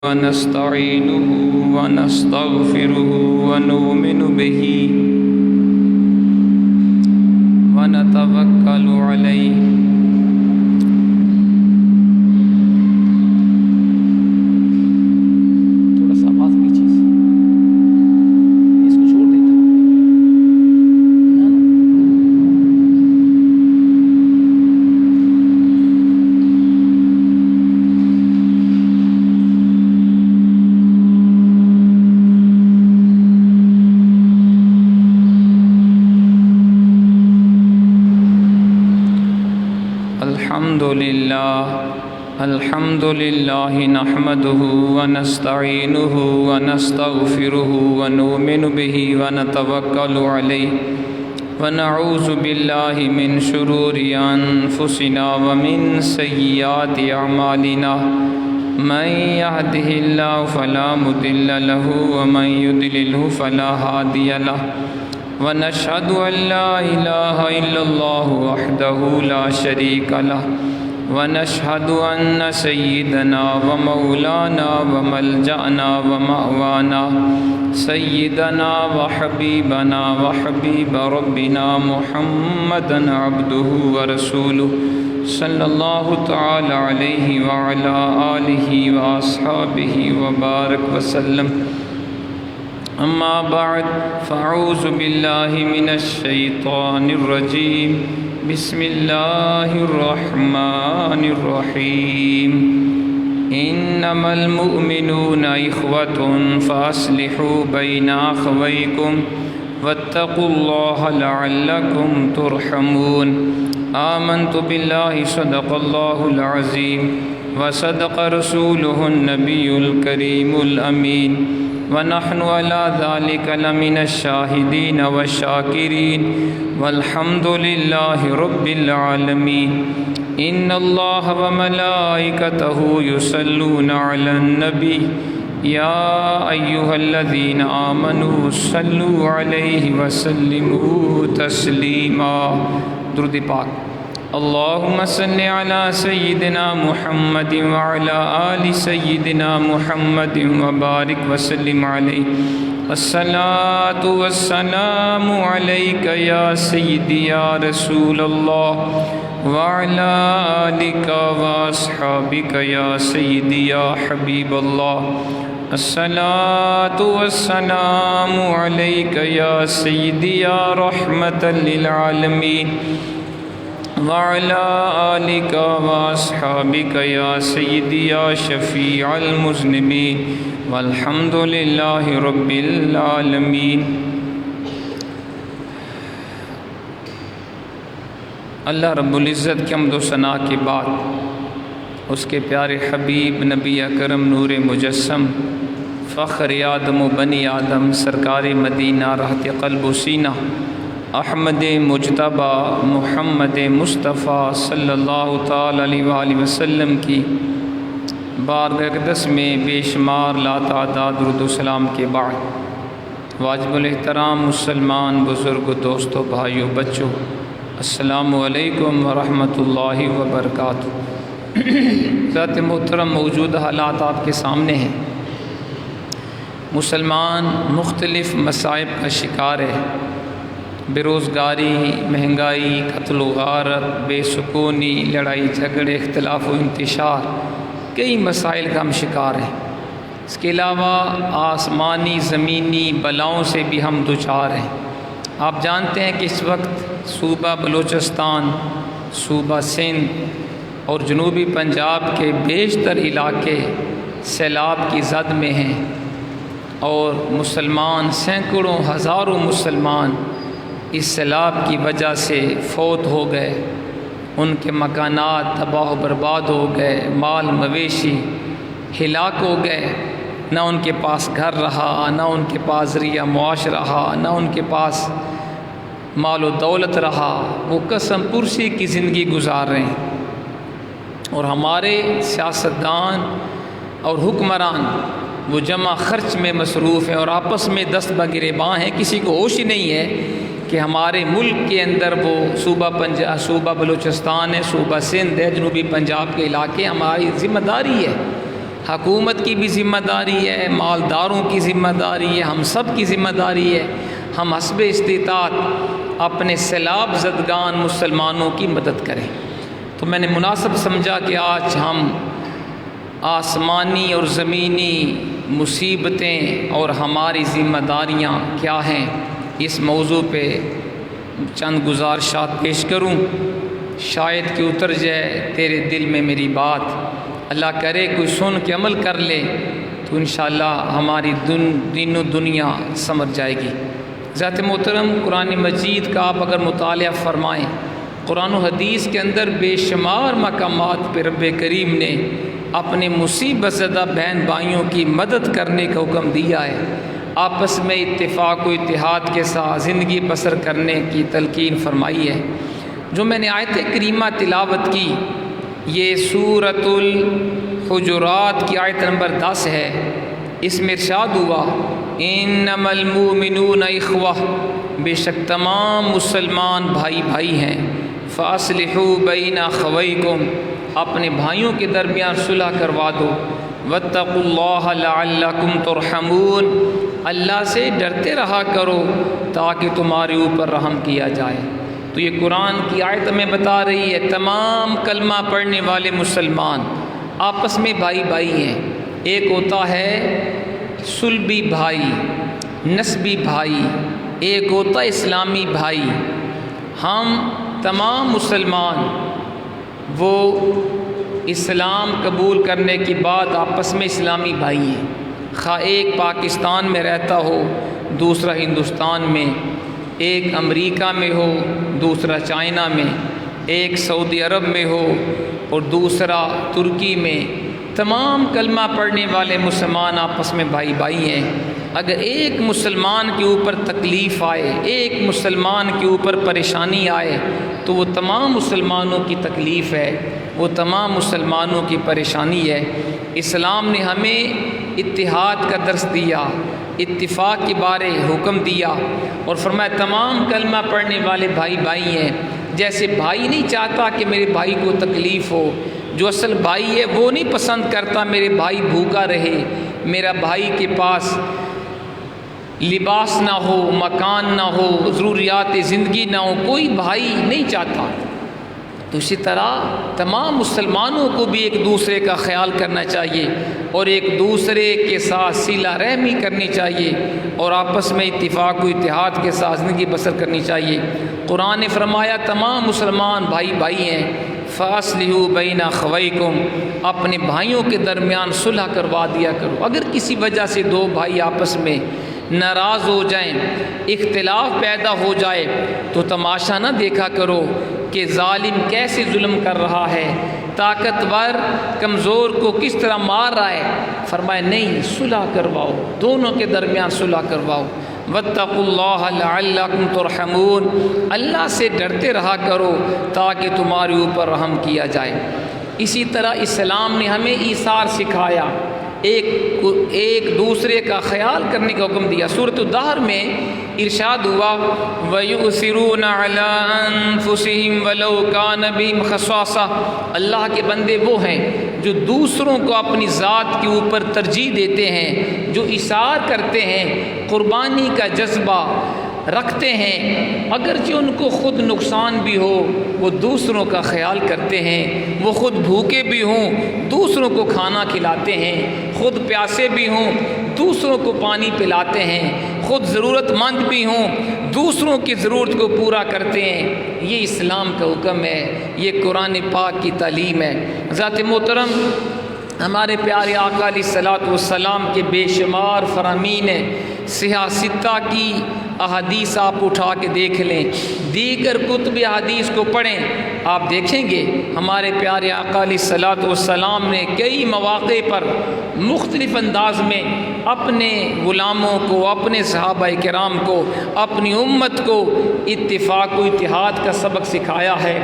ونستعينه ونستغفره ونؤمن به ونتوكل عليه تھوڑا سا آواز پیچھے سے اس کو چھوڑ دیتا الحمد لله نحمده ونستعينه ونستغفره ونؤمن به ونتوكل عليه ونعوذ بالله من شرور أنفسنا ومن سيئات أعمالنا من يهده الله فلا مضل له ومن يضلله فلا هادي له ونشهد أن لا إله إلا الله وحده لا شريك له ونشهد أن سيدنا ومولانا وملجأنا ومأوانا سيدنا وحبيبنا وحبيب ربنا محمدا عبده ورسوله صلى الله تعالى عليه وعلى آله وأصحابه وبارك وسلم. أما بعد فأعوذ بالله من الشيطان الرجيم. بسم الله الرحمن الرحيم. إنما المؤمنون إخوة فأصلحوا بين أخويكم واتقوا الله لعلكم ترحمون. آمنت بالله صدق الله العظيم وصدق رسوله النبي الكريم الأمين ونحن على ذلك لمن الشاهدين والشاكرين والحمد لله رب العالمين. إن الله وملائكته يصلون على النبي يا أيها الذين آمنوا صلوا عليه وسلموا تسليما. درود پاک. اللهم صل على سيدنا محمد وعلى آل سيدنا محمد وبارك وسلم عليه. الصلاة والسلام عليك يا سيدي يا رسول الله وعلى آلك وأصحابك يا سيدي يا حبيب الله. الصلاة والسلام عليك يا سيدي يا رحمة للعالمين وعلى آلك وأصحابك يا سيدي يا شفيع المذنبين والحمد لله رب العالمين. اللہ رب العزت کی حمد و ثنا کے بعد اس کے پیارے حبیب نبی اکرم نور مجسم فخر آدم و بنی آدم سرکار مدینہ راحت قلب و سینہ احمد مجتبی محمد مصطفیٰ صلی اللہ تعالی علیہ وآلہ وسلم کی بارگاہ اقدس میں بے شمار لاتعداد درود و سلام کے بعد واجب الاحترام مسلمان بزرگ دوستوں بھائیوں بچوں السلام علیکم ورحمۃ اللہ وبرکاتہ. ذات محترم موجودہ حالات آپ کے سامنے ہیں. مسلمان مختلف مصائب کا شکار ہے. بے روزگاری، مہنگائی، قتل و غارت، بے سکونی، لڑائی جھگڑے، اختلاف و انتشار، کئی مسائل کا ہم شکار ہیں. اس کے علاوہ آسمانی زمینی بلاؤں سے بھی ہم دوچار ہیں. آپ جانتے ہیں کہ اس وقت صوبہ بلوچستان، صوبہ سندھ اور جنوبی پنجاب کے بیشتر علاقے سیلاب کی زد میں ہیں اور مسلمان سینکڑوں ہزاروں مسلمان اس سیلاب کی وجہ سے فوت ہو گئے. ان کے مکانات تباہ و برباد ہو گئے، مال مویشی ہلاک ہو گئے. نہ ان کے پاس گھر رہا، نہ ان کے پاس ذریعہ معاش رہا، نہ ان کے پاس مال و دولت رہا. وہ قسم پرسی کی زندگی گزار رہے ہیں اور ہمارے سیاستدان اور حکمران وہ جمع خرچ میں مصروف ہیں اور آپس میں دست بگریباں ہیں. کسی کو ہوش ہی نہیں ہے کہ ہمارے ملک کے اندر وہ صوبہ بلوچستان ہے، صوبہ سندھ ہے، جنوبی پنجاب کے علاقے ہماری ذمہ داری ہے. حکومت کی بھی ذمہ داری ہے، مالداروں کی ذمہ داری ہے، ہم سب کی ذمہ داری ہے ہم حسب استطاعت اپنے سیلاب زدگان مسلمانوں کی مدد کریں۔ تو میں نے مناسب سمجھا کہ آج ہم آسمانی اور زمینی مصیبتیں اور ہماری ذمہ داریاں کیا ہیں، اس موضوع پہ چند گزارشات پیش کروں، شاید کہ اتر جائے تیرے دل میں میری بات، اللہ کرے کوئی سن کے عمل کر لے تو انشاءاللہ ہماری دین و دنیا سمجھ جائے گی۔ ذات محترم، قرآن مجید کا آپ اگر مطالعہ فرمائیں، قرآن و حدیث کے اندر بے شمار مقامات پہ رب کریم نے اپنے مصیبت زدہ بہن بھائیوں کی مدد کرنے کا حکم دیا ہے، آپس میں اتفاق و اتحاد کے ساتھ زندگی بسر کرنے کی تلقین فرمائی ہے۔ جو میں نے آیت کریمہ تلاوت کی، یہ سورۃ الحجرات کی آیت نمبر 10 ہے۔ اس میں ارشاد ہوا انما المؤمنون اخوہ، بے شک تمام مسلمان بھائی بھائی ہیں، فاصلحوا بین اخویکم، اپنے بھائیوں کے درمیان صلح کروا دو، واتقوا اللہ لعلکم ترحمون، اللہ سے ڈرتے رہا کرو تاکہ تمہارے اوپر رحم کیا جائے۔ تو یہ قرآن کی آیت ہمیں بتا رہی ہے تمام کلمہ پڑھنے والے مسلمان آپس میں بھائی بھائی ہیں۔ ایک ہوتا ہے صلبی بھائی، نسبی بھائی، ایک ہوتا ہے اسلامی بھائی۔ ہم تمام مسلمان وہ اسلام قبول کرنے کے بعد آپس میں اسلامی بھائی ہیں، خواہ ایک پاکستان میں رہتا ہو، دوسرا ہندوستان میں، ایک امریکہ میں ہو، دوسرا چائنا میں، ایک سعودی عرب میں ہو اور دوسرا ترکی میں، تمام کلمہ پڑھنے والے مسلمان آپس میں بھائی بھائی ہیں۔ اگر ایک مسلمان کے اوپر تکلیف آئے، ایک مسلمان کے اوپر پریشانی آئے تو وہ تمام مسلمانوں کی تکلیف ہے، وہ تمام مسلمانوں کی پریشانی ہے۔ اسلام نے ہمیں اتحاد کا درس دیا، اتفاق کے بارے حکم دیا اور فرمایا تمام کلمہ پڑھنے والے بھائی بھائی ہیں۔ جیسے بھائی نہیں چاہتا کہ میرے بھائی کو تکلیف ہو، جو اصل بھائی ہے وہ نہیں پسند کرتا میرے بھائی بھوکا رہے، میرا بھائی کے پاس لباس نہ ہو، مکان نہ ہو، ضروریات زندگی نہ ہو، کوئی بھائی نہیں چاہتا۔ تو اسی طرح تمام مسلمانوں کو بھی ایک دوسرے کا خیال کرنا چاہیے اور ایک دوسرے کے ساتھ صلہ رحمی کرنی چاہیے اور آپس میں اتفاق و اتحاد کے ساتھ زندگی بسر کرنی چاہیے۔ قرآن نے فرمایا تمام مسلمان بھائی بھائی ہیں، فاصلحوا بین اخویکم، اپنے بھائیوں کے درمیان صلح کروا دیا کرو۔ اگر کسی وجہ سے دو بھائی آپس میں ناراض ہو جائیں، اختلاف پیدا ہو جائے تو تماشا نہ دیکھا کرو کہ ظالم کیسے ظلم کر رہا ہے، طاقتور کمزور کو کس طرح مار رہا ہے۔ فرمایا نہیں، صلح کرواؤ، دونوں کے درمیان صلح کرواؤ۔ واتقوا اللہ لعلکم ترحمون، اللہ سے ڈرتے رہا کرو تاکہ تمہارے اوپر رحم کیا جائے۔ اسی طرح اسلام نے ہمیں ایثار سکھایا، ایک دوسرے کا خیال کرنے کا حکم دیا۔ سورۃ الدہر میں ارشاد ہوا وَيُؤْثِرُونَ عَلَىٰ أَنفُسِهِمْ وَلَوْ كَانَ بِهِمْ خَصَاصَةٌ، اللہ کے بندے وہ ہیں جو دوسروں کو اپنی ذات کے اوپر ترجیح دیتے ہیں، جو ایثار کرتے ہیں، قربانی کا جذبہ رکھتے ہیں، اگرچہ ان کو خود نقصان بھی ہو وہ دوسروں کا خیال کرتے ہیں، وہ خود بھوکے بھی ہوں دوسروں کو کھانا کھلاتے ہیں، خود پیاسے بھی ہوں دوسروں کو پانی پلاتے ہیں، خود ضرورت مند بھی ہوں دوسروں کی ضرورت کو پورا کرتے ہیں۔ یہ اسلام کا حکم ہے، یہ قرآن پاک کی تعلیم ہے۔ ذات محترم، ہمارے پیارے آقا علیہ الصلوۃ والسلام کے بے شمار فرامین ہیں، صحاح ستہ کی احادیث آپ اٹھا کے دیکھ لیں، دیگر کتب احادیث کو پڑھیں، آپ دیکھیں گے ہمارے پیارے آقا علیہ الصلوۃ والسلام نے کئی مواقع پر مختلف انداز میں اپنے غلاموں کو، اپنے صحابہ کرام کو، اپنی امت کو اتفاق و اتحاد کا سبق سکھایا ہے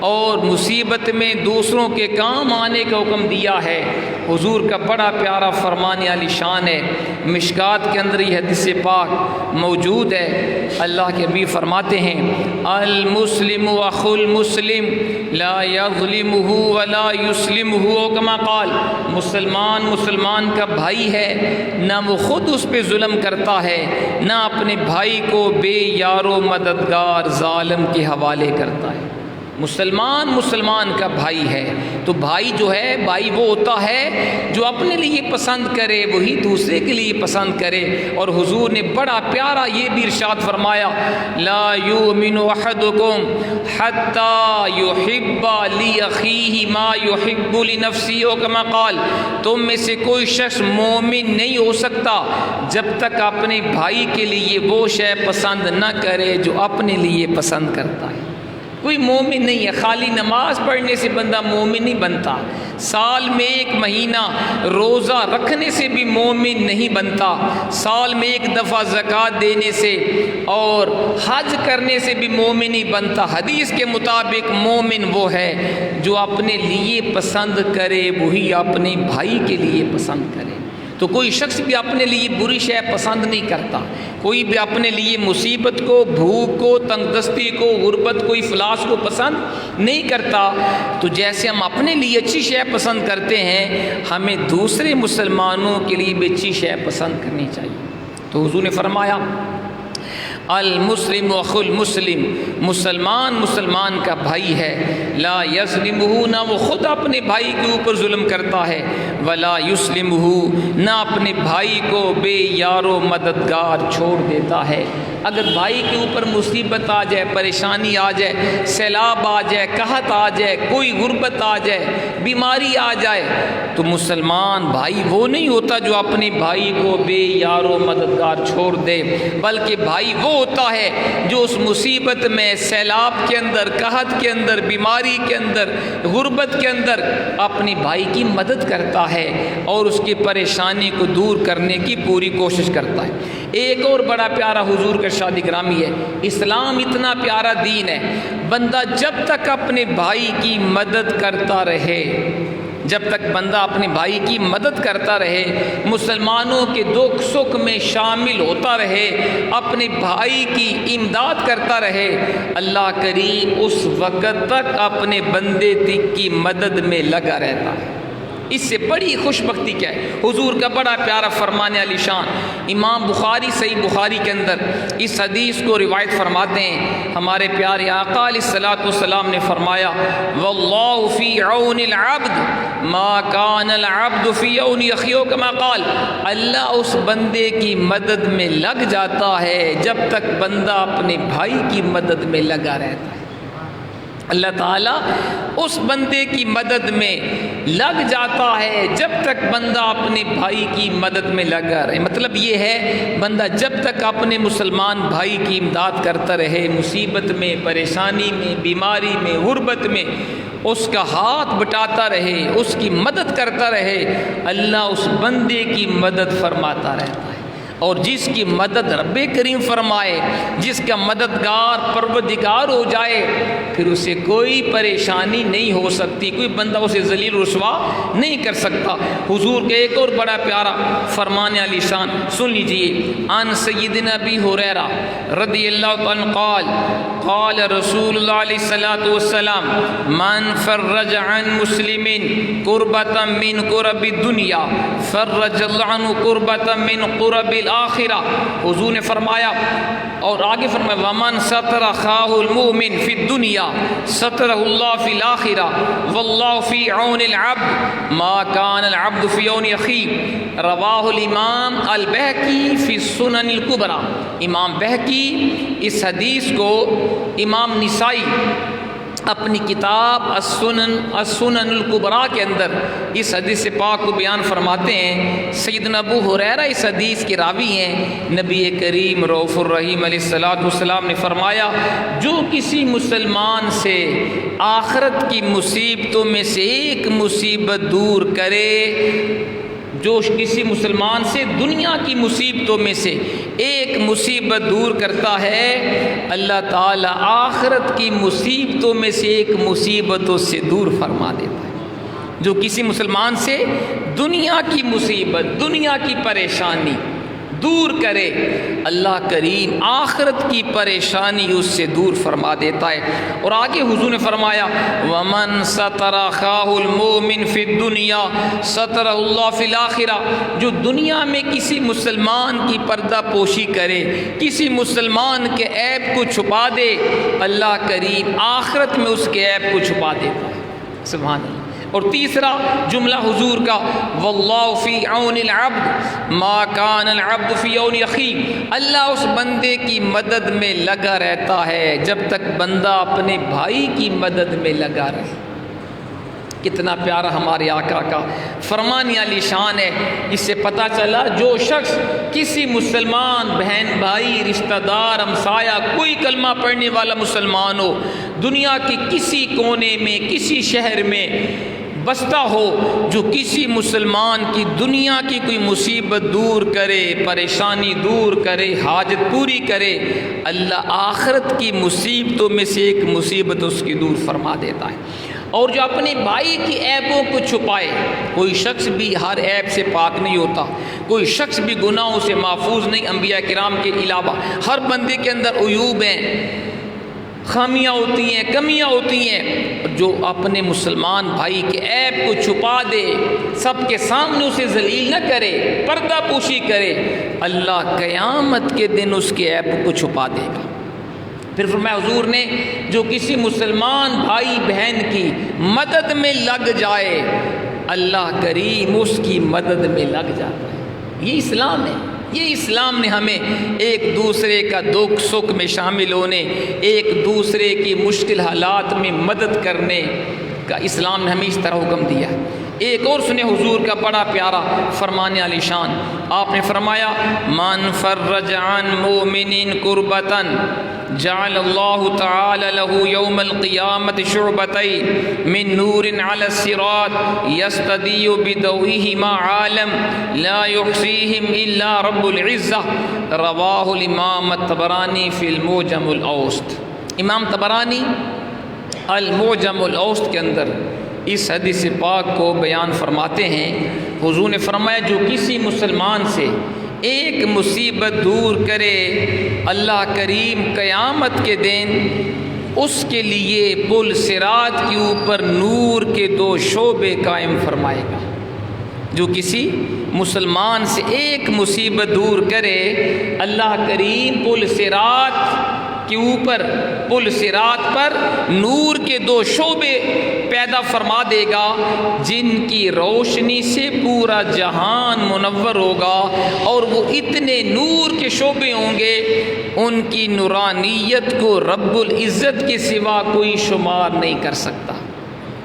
اور مصیبت میں دوسروں کے کام آنے کا حکم دیا ہے۔ حضور کا بڑا پیارا فرمان عالی شان ہے، مشکات کے اندر یہ حدیث پاک موجود ہے۔ اللہ کے نبی فرماتے ہیں المسلم اخو المسلم لا یظلمہ ولا یسلمہ، کما قال، مسلمان کا بھائی ہے، نہ وہ خود اس پہ ظلم کرتا ہے، نہ اپنے بھائی کو بے یار و مددگار ظالم کے حوالے کرتا ہے۔ مسلمان کا بھائی ہے، تو بھائی جو ہے، بھائی وہ ہوتا ہے جو اپنے لیے پسند کرے وہی دوسرے کے لیے پسند کرے۔ اور حضور نے بڑا پیارا یہ بھی ارشاد فرمایا لا یؤمن احدکم حتی یحب لاخیہ ما یحب لنفسہ، کما قال، تم میں سے کوئی شخص مومن نہیں ہو سکتا جب تک اپنے بھائی کے لیے وہ شے پسند نہ کرے جو اپنے لیے پسند کرتا ہے۔ کوئی مومن نہیں ہے، خالی نماز پڑھنے سے بندہ مومن نہیں بنتا، سال میں ایک مہینہ روزہ رکھنے سے بھی مومن نہیں بنتا، سال میں ایک دفعہ زکوٰۃ دینے سے اور حج کرنے سے بھی مومن نہیں بنتا۔ حدیث کے مطابق مومن وہ ہے جو اپنے لیے پسند کرے وہی اپنے بھائی کے لیے پسند کرے۔ تو کوئی شخص بھی اپنے لیے بری شے پسند نہیں کرتا، کوئی بھی اپنے لیے مصیبت کو، بھوک کو، تنگ دستی کو، غربت کو، افلاس کو پسند نہیں کرتا۔ تو جیسے ہم اپنے لیے اچھی شے پسند کرتے ہیں، ہمیں دوسرے مسلمانوں کے لیے بھی اچھی شے پسند کرنی چاہیے۔ تو حضور نے فرمایا المسلم اخو المسلم، مسلمان کا بھائی ہے، لا یظلمہ، نہ وہ خود اپنے بھائی کے اوپر ظلم کرتا ہے، ولا یسلمہ، نہ اپنے بھائی کو بے یار و مددگار چھوڑ دیتا ہے۔ اگر بھائی کے اوپر مصیبت آ جائے، پریشانی آ جائے، سیلاب آ جائے، قحط آ جائے، کوئی غربت آ جائے، بیماری آ جائے، تو مسلمان بھائی وہ نہیں ہوتا جو اپنے بھائی کو بے یار و مددگار چھوڑ دے، بلکہ بھائی وہ ہوتا ہے جو اس مصیبت میں، سیلاب کے اندر، قحط کے اندر، بیماری کے اندر، غربت کے اندر اپنے بھائی کی مدد کرتا ہے اور اس کی پریشانی کو دور کرنے کی پوری کوشش کرتا ہے۔ ایک اور بڑا پیارا حضور کا ارشاد گرامی ہے، اسلام اتنا پیارا دین ہے، بندہ جب تک اپنے بھائی کی مدد کرتا رہے، جب تک بندہ اپنے بھائی کی مدد کرتا رہے، مسلمانوں کے دکھ سکھ میں شامل ہوتا رہے، اپنے بھائی کی امداد کرتا رہے، اللہ کریم اس وقت تک اپنے بندے کی مدد میں لگا رہتا ہے۔ اس سے بڑی خوش بختی کیا ہے؟ حضور کا بڑا پیارا فرمان علی شان، امام بخاری صحیح بخاری کے اندر اس حدیث کو روایت فرماتے ہیں، ہمارے پیارے آقا علیہ الصلوۃ والسلام نے فرمایا واللہ فی عون العبد ما کان العبد فی عون اخیہ، کما قال، اللہ اس بندے کی مدد میں لگ جاتا ہے جب تک بندہ اپنے بھائی کی مدد میں لگا رہتا ہے۔ اللہ تعالیٰ اس بندے کی مدد میں لگ جاتا ہے جب تک بندہ اپنے بھائی کی مدد میں لگا رہے۔ مطلب یہ ہے بندہ جب تک اپنے مسلمان بھائی کی امداد کرتا رہے، مصیبت میں، پریشانی میں، بیماری میں، غربت میں اس کا ہاتھ بٹاتا رہے، اس کی مدد کرتا رہے، اللہ اس بندے کی مدد فرماتا رہتا ہے۔ اور جس کی مدد رب کریم فرمائے، جس کا مددگار پروردگار ہو جائے، پھر اسے کوئی پریشانی نہیں ہو سکتی، کوئی بندہ اسے ذلیل رسوا نہیں کر سکتا۔ حضور کے ایک اور بڑا پیارا فرمان علی شان سن لیجئے، عن سیدنا ابی ہریرہ رضی اللہ عنہ قال قال رسول اللہ علیہ الصلوۃ والسلام من فرج عن مسلم کربۃ من کرب الدنیا فرج اللہ عنہ کربۃ من کرب الآخرہ۔ حضور نے فرمایا اور آگے فرمایا ومن ستر اخاہ المؤمن فی الدنیا سترہ اللہ فی الآخرہ واللہ فی عون العبد ما کان العبد فی عون اخیہ، رواہ الامام البہقی فی السنن الکبری۔ امام بہقی اس حدیث کو امام نسائی اپنی کتاب السنن الکبریٰ کے اندر اس حدیث پاک کو بیان فرماتے ہیں۔ سیدنا ابو ہریرہ اس حدیث کے راوی ہیں۔ نبی کریم رؤوف الرحیم علیہ الصلوۃ والسلام نے فرمایا جو کسی مسلمان سے آخرت کی مصیبتوں میں سے ایک مصیبت دور کرے، جو کسی مسلمان سے دنیا کی مصیبتوں میں سے ایک مصیبت دور کرتا ہے، اللہ تعالیٰ آخرت کی مصیبتوں میں سے ایک مصیبت اس سے دور فرما دیتا ہے۔ جو کسی مسلمان سے دنیا کی مصیبت، دنیا کی پریشانی دور کرے، اللہ کریم آخرت کی پریشانی اس سے دور فرما دیتا ہے۔ اور آگے حضور نے فرمایا وَمَن سَتَرَ أَخَاهُ الْمُؤْمِنَ فِي الدُّنْيَا سَتَرَهُ اللَّهُ فِي الْآخِرَةِ، جو دنیا میں کسی مسلمان کی پردہ پوشی کرے، کسی مسلمان کے عیب کو چھپا دے، اللہ کریم آخرت میں اس کے عیب کو چھپا دیتا ہے۔ سبحان اللہ۔ اور تیسرا جملہ حضور کا واللہ فی عون العبد ما کان العبد فی عون اخیہ، اللہ اس بندے کی مدد میں لگا رہتا ہے جب تک بندہ اپنے بھائی کی مدد میں لگا رہے۔ کتنا پیارا ہمارے آقا کا فرمان علی شان ہے۔ اس سے پتہ چلا جو شخص کسی مسلمان بہن بھائی رشتہ دار ہمسایہ کوئی کلمہ پڑھنے والا مسلمان ہو، دنیا کے کسی کونے میں کسی شہر میں بستا ہو، جو کسی مسلمان کی دنیا کی کوئی مصیبت دور کرے، پریشانی دور کرے، حاجت پوری کرے، اللہ آخرت کی مصیبتوں میں سے ایک مصیبت اس کی دور فرما دیتا ہے۔ اور جو اپنے بھائی کی عیبوں کو چھپائے، کوئی شخص بھی ہر عیب سے پاک نہیں ہوتا، کوئی شخص بھی گناہوں سے محفوظ نہیں، انبیاء کرام کے علاوہ ہر بندے کے اندر عیوب ہیں، خامیاں ہوتی ہیں، کمیاں ہوتی ہیں۔ جو اپنے مسلمان بھائی کے عیب کو چھپا دے، سب کے سامنے اسے ذلیل نہ کرے، پردہ پوشی کرے، اللہ قیامت کے دن اس کے عیب کو چھپا دے گا۔ پھر فرمایا حضور نے جو کسی مسلمان بھائی بہن کی مدد میں لگ جائے، اللہ کریم اس کی مدد میں لگ جاتا ہے۔ یہ اسلام ہے۔ یہ اسلام نے ہمیں ایک دوسرے کا دکھ سکھ میں شامل ہونے، ایک دوسرے کی مشکل حالات میں مدد کرنے کا اسلام نے ہمیں اس طرح حکم دیا ہے۔ ایک اور سنے حضور کا بڑا پیارا فرمان علی شان، آپ نے فرمایا من فرج عن مومن کربتن جعل اللہ تعالی له یوم القیامت شعبتین من نور علی الصراط یستدی بدوئہما عالم لا یحصیہم الا رب العزہ، رواہ الامام الطبرانی فی المعجم الاوسط۔ امام طبرانی المعجم الاوسط کے اندر اس حدیث پاک کو بیان فرماتے ہیں، حضور نے فرمایا جو کسی مسلمان سے ایک مصیبت دور کرے، اللہ کریم قیامت کے دن اس کے لیے پل صراط کے اوپر نور کے 2 شعبے قائم فرمائے گا۔ جو کسی مسلمان سے ایک مصیبت دور کرے، اللہ کریم پل صراط کے اوپر، پل صراط پر نور کے 2 شعبے پیدا فرما دے گا، جن کی روشنی سے پورا جہان منور ہوگا، اور وہ اتنے نور کے شعبے ہوں گے، ان کی نورانیت کو رب العزت کے سوا کوئی شمار نہیں کر سکتا۔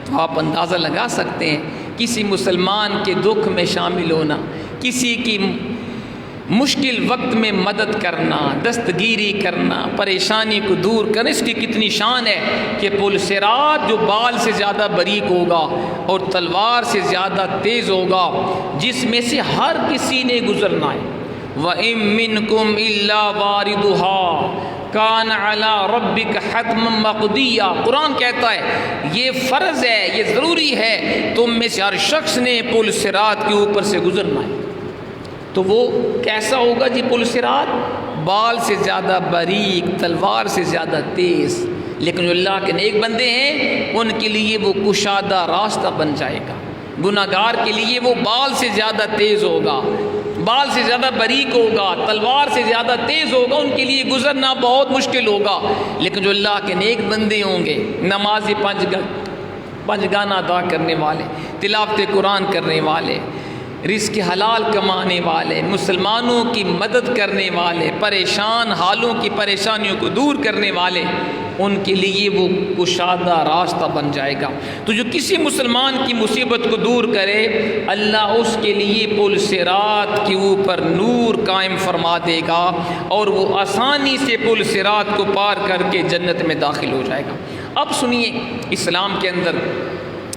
تو آپ اندازہ لگا سکتے ہیں کسی مسلمان کے دکھ میں شامل ہونا، کسی کی مشکل وقت میں مدد کرنا، دستگیری کرنا، پریشانی کو دور کرنا، اس کی کتنی شان ہے کہ پل صراط جو بال سے زیادہ باریک ہوگا اور تلوار سے زیادہ تیز ہوگا، جس میں سے ہر کسی نے گزرنا ہے۔ وَإِن مِّنكُمْ إِلَّا وَارِدُهَا كَانَ عَلَى رَبِّكَ حَتْمًا مَّقْضِيًّا، قرآن کہتا ہے یہ فرض ہے، یہ ضروری ہے، تم میں سے ہر شخص نے پل صراط کے اوپر سے گزرنا ہے۔ تو وہ کیسا ہوگا جی پل صراط؟ بال سے زیادہ باریک، تلوار سے زیادہ تیز، لیکن جو اللہ کے نیک بندے ہیں ان کے لیے وہ کشادہ راستہ بن جائے گا۔ گناہگار کے لیے وہ بال سے زیادہ تیز ہوگا، بال سے زیادہ باریک ہوگا، تلوار سے زیادہ تیز ہوگا، ان کے لیے گزرنا بہت مشکل ہوگا۔ لیکن جو اللہ کے نیک بندے ہوں گے، نماز 5 گانا ادا کرنے والے، تلاوت قرآن کرنے والے، رزق حلال کمانے والے، مسلمانوں کی مدد کرنے والے، پریشان حالوں کی پریشانیوں کو دور کرنے والے، ان کے لیے وہ کشادہ راستہ بن جائے گا۔ تو جو کسی مسلمان کی مصیبت کو دور کرے، اللہ اس کے لیے پل صراط کے اوپر نور قائم فرما دے گا، اور وہ آسانی سے پل صراط کو پار کر کے جنت میں داخل ہو جائے گا۔ اب سنیے اسلام کے اندر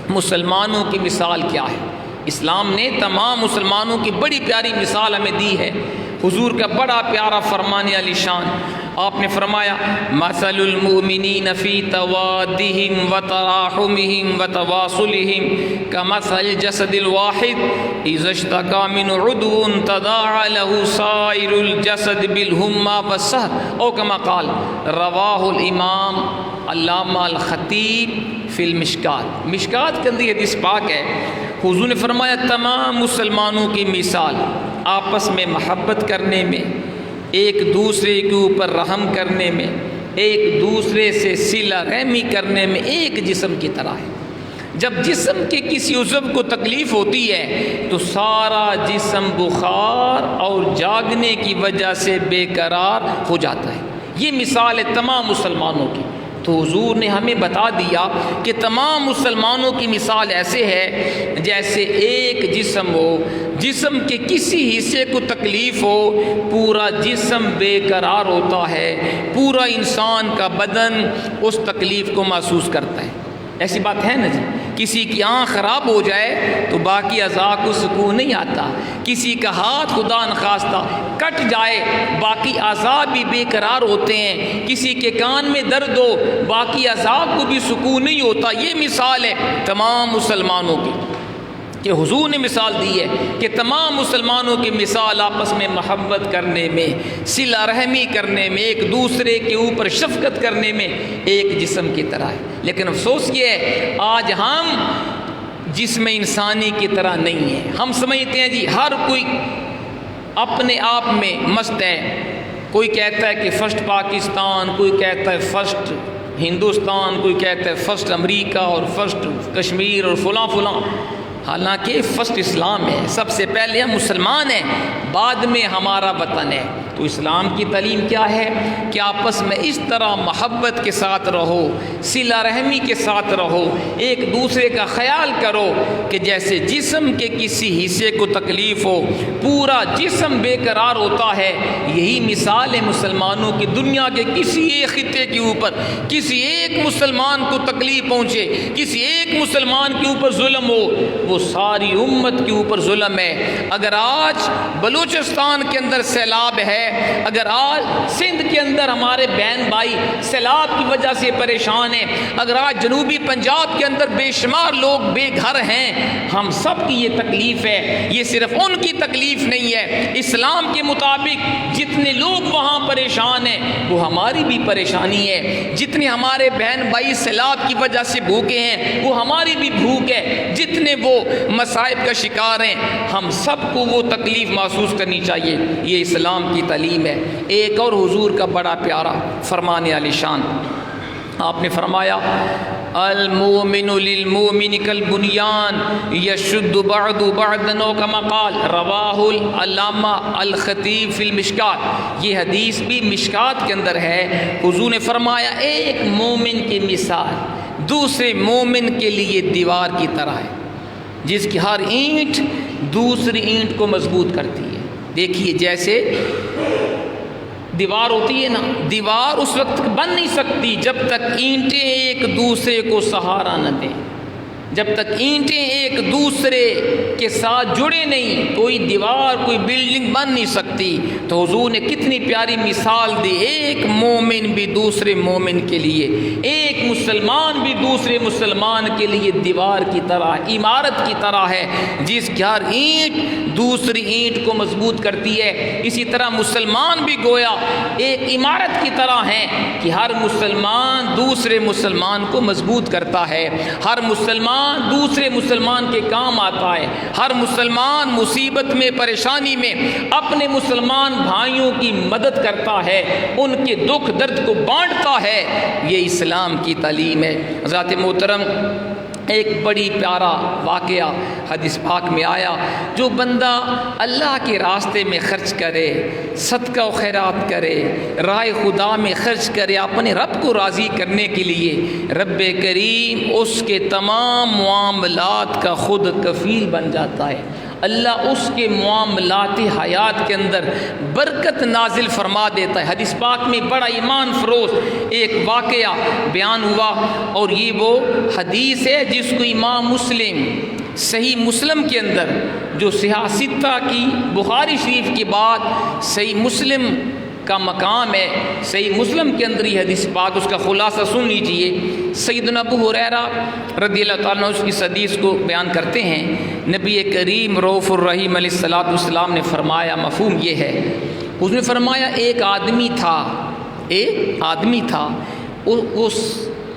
مسلمانوں کی مثال کیا ہے۔ اسلام نے تمام مسلمانوں کی بڑی پیاری مثال ہمیں دی ہے. حضور کا بڑا پیارا فرمان علی شان. آپ نے فرمایا مثل المؤمنین فی توادہم وتراحمہم وتواصلہم کمثل الجسد الواحد اذا اشتکى منہ عضو تداعى له سائر الجسد بالحمى والسہر او کما قال. رواہ الامام علامہ الخطیب فی المشکات. مشکات کے اندر یہ حدیث پاک ہے. حضور نے فرمایا تمام مسلمانوں کی مثال آپس میں محبت کرنے میں، ایک دوسرے کے اوپر رحم کرنے میں، ایک دوسرے سے صلہ رحمی کرنے میں ایک جسم کی طرح ہے. جب جسم کے کسی عضو کو تکلیف ہوتی ہے تو سارا جسم بخار اور جاگنے کی وجہ سے بے قرار ہو جاتا ہے. یہ مثال ہے تمام مسلمانوں کی. تو حضور نے ہمیں بتا دیا کہ تمام مسلمانوں کی مثال ایسے ہے جیسے ایک جسم ہو، جسم کے کسی حصے کو تکلیف ہو پورا جسم بے قرار ہوتا ہے، پورا انسان کا بدن اس تکلیف کو محسوس کرتا ہے. ایسی بات ہے نا جی. کسی کی آنکھ خراب ہو جائے تو باقی اعضاء کو سکون نہیں آتا. کسی کا ہاتھ خدا نخواستہ کٹ جائے باقی اعضاء بھی بے قرار ہوتے ہیں. کسی کے کان میں درد ہو باقی اعضاء کو بھی سکون نہیں ہوتا. یہ مثال ہے تمام مسلمانوں کی کہ حضور نے مثال دی ہے کہ تمام مسلمانوں کی مثال آپس میں محبت کرنے میں، صلہ رحمی کرنے میں، ایک دوسرے کے اوپر شفقت کرنے میں ایک جسم کی طرح ہے. لیکن افسوس یہ ہے آج ہم جسم انسانی کی طرح نہیں ہیں. ہم سمجھتے ہیں جی ہر کوئی اپنے آپ میں مست ہے. کوئی کہتا ہے کہ فرسٹ پاکستان، کوئی کہتا ہے فرسٹ ہندوستان، کوئی کہتا ہے فرسٹ امریکہ اور فرسٹ کشمیر اور فلاں فلاں. حالانکہ فرسٹ اسلام ہے. سب سے پہلے ہم مسلمان ہیں، بعد میں ہمارا وطن ہے. تو اسلام کی تعلیم کیا ہے کہ آپس میں اس طرح محبت کے ساتھ رہو، صلہ رحمی کے ساتھ رہو، ایک دوسرے کا خیال کرو کہ جیسے جسم کے کسی حصے کو تکلیف ہو پورا جسم بے قرار ہوتا ہے. یہی مثال ہے مسلمانوں کی. دنیا کے کسی ایک خطے کے اوپر کسی ایک مسلمان کو تکلیف پہنچے، کسی ایک مسلمان کے اوپر ظلم ہو، وہ ساری امت کے اوپر ظلم ہے. اگر آج بلوچستان کے اندر سیلاب ہے، اگر آج سندھ کے اندر ہمارے بہن بھائی سیلاب کی وجہ سے پریشان ہیں، اگر آج جنوبی پنجاب کے اندر بے شمار لوگ بے گھر ہیں، ہم سب کی یہ تکلیف ہے. یہ صرف ان کی تکلیف نہیں ہے. اسلام کے مطابق جتنے لوگ وہاں پریشان ہیں وہ ہماری بھی پریشانی ہے. جتنے ہمارے بہن بھائی سیلاب کی وجہ سے بھوکے ہیں وہ ہماری بھی بھوک ہے. جتنے وہ مصائب کا شکار ہیں ہم سب کو وہ تکلیف محسوس کرنی چاہیے. یہ اسلام کی تعلیم ہے. ایک اور حضور کا بڑا پیارا فرمان علی شان. آپ نے فرمایا المؤمن للمؤمن کالبنیان یشد بعض بعضا او کما قال. رواہ العلامہ الخطیب فی المشکات. یہ حدیث بھی مشکات کے اندر ہے. حضور نے فرمایا ایک مومن کی مثال دوسرے مومن کے لیے دیوار کی طرح ہے جس کی ہر اینٹ دوسری اینٹ کو مضبوط کرتی ہے. دیکھیے جیسے دیوار ہوتی ہے نا، دیوار اس وقت بن نہیں سکتی جب تک اینٹیں ایک دوسرے کو سہارا نہ دیں. جب تک اینٹیں ایک دوسرے کے ساتھ جڑے نہیں کوئی دیوار کوئی بلڈنگ بن نہیں سکتی. تو حضور نے کتنی پیاری مثال دی. ایک مومن بھی دوسرے مومن کے لیے، ایک مسلمان بھی دوسرے مسلمان کے لیے دیوار کی طرح، عمارت کی طرح ہے جس کی ہر اینٹ دوسری اینٹ کو مضبوط کرتی ہے. اسی طرح مسلمان بھی گویا ایک عمارت کی طرح ہیں کہ ہر مسلمان دوسرے مسلمان کو مضبوط کرتا ہے. ہر مسلمان دوسرے مسلمان کے کام آتا ہے. ہر مسلمان مصیبت میں پریشانی میں اپنے مسلمان بھائیوں کی مدد کرتا ہے، ان کے دکھ درد کو بانٹتا ہے. یہ اسلام کی تعلیم ہے. حضرات محترم ایک بڑی پیارا واقعہ حدیث پاک میں آیا. جو بندہ اللہ کے راستے میں خرچ کرے، صدقہ و خیرات کرے، راہ خدا میں خرچ کرے اپنے رب کو راضی کرنے کے لیے، رب کریم اس کے تمام معاملات کا خود کفیل بن جاتا ہے. اللہ اس کے معاملات حیات کے اندر برکت نازل فرما دیتا ہے. حدیث پاک میں بڑا ایمان فروز ایک واقعہ بیان ہوا اور یہ وہ حدیث ہے جس کو امام مسلم صحیح مسلم کے اندر جو صحاح ستہ کی بخاری شریف کے بعد صحیح مسلم کا مقام ہے، صحیح مسلم کے اندر یہ حدیث بات اس کا خلاصہ سن لیجئے۔ سیدنا ابو ہریرہ رضی اللہ تعالیٰ عنہ اس حدیث کو بیان کرتے ہیں، نبی کریم رؤوف الرحیم علیہ الصلوۃ والسلام نے فرمایا، مفہوم یہ ہے، اس نے فرمایا ایک آدمی تھا اس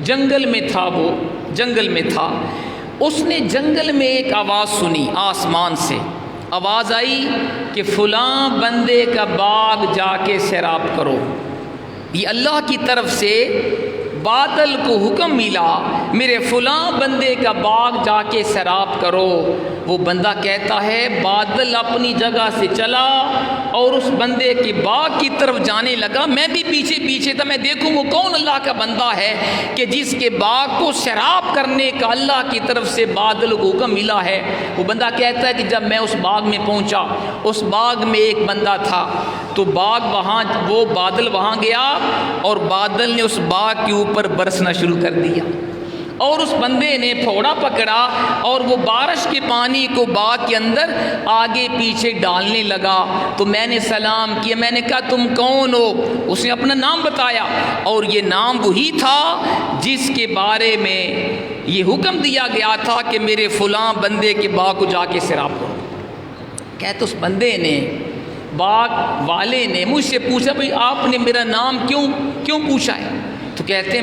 جنگل میں تھا، وہ جنگل میں تھا، اس نے جنگل میں ایک آواز سنی، آسمان سے آواز آئی کہ فلاں بندے کا باغ جا کے سیراب کرو۔ یہ اللہ کی طرف سے بادل کو حکم ملا، میرے فلاں بندے کا باغ جا کے سیراب کرو۔ وہ بندہ کہتا ہے بادل اپنی جگہ سے چلا اور اس بندے کے باغ کی طرف جانے لگا، میں بھی پیچھے پیچھے تھا، میں دیکھوں وہ کون اللہ کا بندہ ہے کہ جس کے باغ کو سیراب کرنے کا اللہ کی طرف سے بادل کو حکم ملا ہے۔ وہ بندہ کہتا ہے کہ جب میں اس باغ میں پہنچا، اس باغ میں ایک بندہ تھا، تو وہ بادل وہاں گیا اور بادل نے اس باغ کے اوپر برسنا شروع کر دیا، اور اس بندے نے پھوڑا پکڑا اور وہ بارش کے پانی کو باغ کے اندر آگے پیچھے ڈالنے لگا۔ تو میں نے سلام کیا، میں نے کہا تم کون ہو؟ اس نے اپنا نام بتایا، اور یہ نام وہی تھا جس کے بارے میں یہ حکم دیا گیا تھا کہ میرے فلاں بندے کے باغ کو جا کے سیراب کرو۔ کہتے اس بندے نے، باغ والے نے مجھ سے پوچھا بھئی آپ نے میرا نام کیوں پوچھا ہے؟ تو کہتے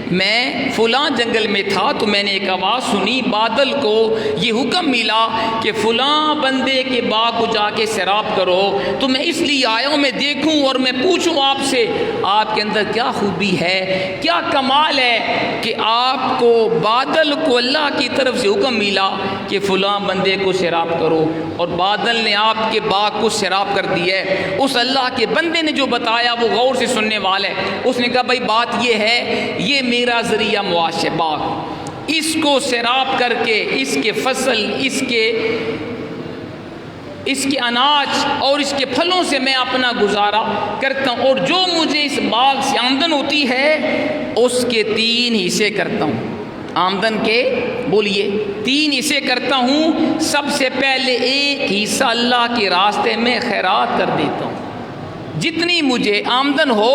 میں فلاں جنگل میں تھا، تو میں نے ایک آواز سنی، بادل کو یہ حکم ملا کہ فلاں بندے کے باغ کو جا کے سیراب کرو، تو میں اس لیے آیا ہوں، میں دیکھوں اور میں پوچھوں آپ سے آپ کے اندر کیا خوبی ہے، کیا کمال ہے کہ آپ کو بادل کو اللہ کی طرف سے حکم ملا کہ فلاں بندے کو سیراب کرو، اور بادل نے آپ کے باغ کو سیراب کر دیا ہے۔ اس اللہ کے بندے نے جو بتایا وہ غور سے سننے والا ہے۔ اس نے کہا بھائی بات یہ ہے، یہ میرا ذریعہ معاش ہے، باغ، اس کو سیراب کر کے اس کے فصل، اس کے اناج اور اس کے پھلوں سے میں اپنا گزارا کرتا ہوں، اور جو مجھے اس باغ سے آمدن ہوتی ہے اس کے 3 حصے کرتا ہوں۔ آمدن کے بولیے 3 حصے کرتا ہوں۔ سب سے پہلے ایک حصہ اللہ کے راستے میں خیرات کر دیتا ہوں، جتنی مجھے آمدن ہو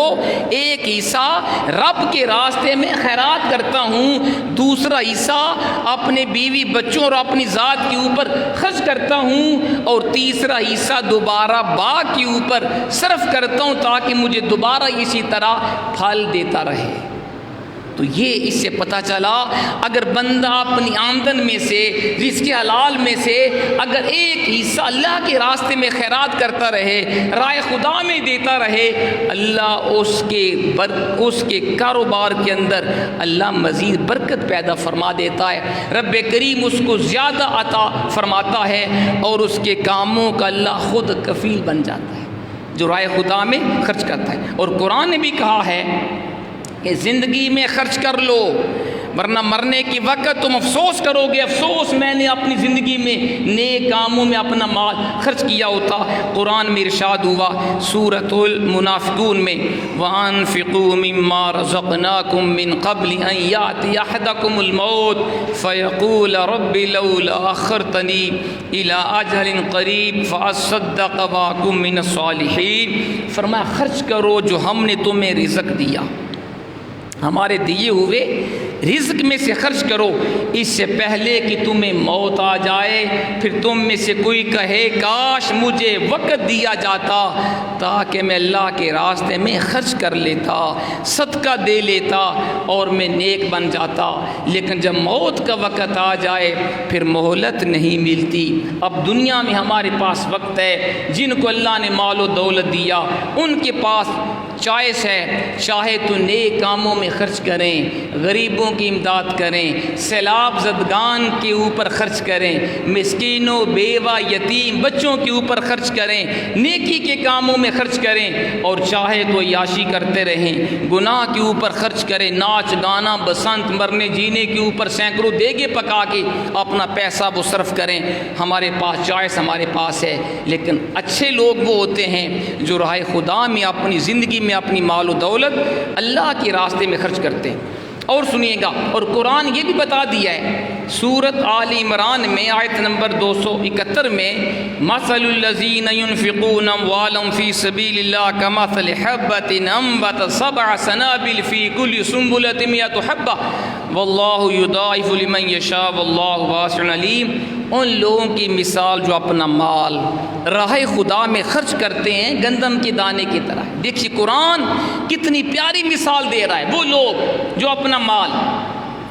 ایک حصہ رب کے راستے میں خیرات کرتا ہوں، دوسرا حصہ اپنے بیوی بچوں اور اپنی ذات کے اوپر خرچ کرتا ہوں، اور تیسرا حصہ دوبارہ باغ کے اوپر صرف کرتا ہوں تاکہ مجھے دوبارہ اسی طرح پھل دیتا رہے۔ تو یہ اس سے پتہ چلا اگر بندہ اپنی آمدن میں سے، رزق حلال میں سے اگر ایک حصہ اللہ کے راستے میں خیرات کرتا رہے، رائے خدا میں دیتا رہے، اللہ اس کے کاروبار کے اندر اللہ مزید برکت پیدا فرما دیتا ہے، رب کریم اس کو زیادہ عطا فرماتا ہے، اور اس کے کاموں کا اللہ خود کفیل بن جاتا ہے جو رائے خدا میں خرچ کرتا ہے۔ اور قرآن نے بھی کہا ہے کہ زندگی میں خرچ کر لو ورنہ مرنے کے وقت تم افسوس کرو گے، افسوس میں نے اپنی زندگی میں نیک کاموں میں اپنا مال خرچ کیا ہوتا۔ قرآن میں ارشاد ہوا سورۃ المنافقون میں، وَأَنفِقُوا مِمَّا رَزَقْنَاكُم مِّن قَبْلِ أَن يَأْتِيَ أَحَدَكُمُ الْمَوْتُ فَيَقُولَ رَبِّ لَوْلَا أَخَّرْتَنِي إِلَىٰ أَجَلٍ قَرِيبٍ فَأَصَّدَّقَ وَأَكُن مِّنَ الصَّالِحِينَ۔ فرمایا خرچ کرو جو ہم نے تمہیں رزق دیا، ہمارے دیے ہوئے رزق میں سے خرچ کرو، اس سے پہلے کہ تمہیں موت آ جائے، پھر تم میں سے کوئی کہے کاش مجھے وقت دیا جاتا تاکہ میں اللہ کے راستے میں خرچ کر لیتا، صدقہ دے لیتا اور میں نیک بن جاتا، لیکن جب موت کا وقت آ جائے پھر مہلت نہیں ملتی۔ اب دنیا میں ہمارے پاس وقت ہے، جن کو اللہ نے مال و دولت دیا ان کے پاس چوائس ہے، چاہے تو نیک کاموں میں خرچ کریں، غریبوں کی امداد کریں، سیلاب زدگان کے اوپر خرچ کریں، مسکینوں، بیوہ، یتیم بچوں کے اوپر خرچ کریں، نیکی کے کاموں میں خرچ کریں، اور چاہے تو عیاشی کرتے رہیں، گناہ کے اوپر خرچ کریں، ناچ گانا بسنت مرنے جینے کے اوپر سینکڑوں دیگے پکا کے اپنا پیسہ وہ صرف کریں۔ ہمارے پاس چوائس ہمارے پاس ہے، لیکن اچھے لوگ وہ ہوتے ہیں جو راہ خدا میں اپنی زندگی میں اپنی مال و دولت اللہ کے راستے میں خرچ کرتے ہیں۔ اور سنیے گا، اور قرآن یہ بھی بتا دیا ہے سورت آل عمران میں آیت نمبر 271 میں، مثل الذین ينفقون اموالهم فی سبیل اللہ کمثل حبۃ انبتت سبع سنابل فی کل سنبلۃ مئۃ حبۃ واللہ یضاعف لمن یشاء واللہ واسع علیم۔ ان لوگوں کی مثال جو اپنا مال راہ خدا میں خرچ کرتے ہیں گندم کے دانے کی طرح۔ دیکھیے قرآن کتنی پیاری مثال دے رہا ہے، وہ لوگ جو اپنا مال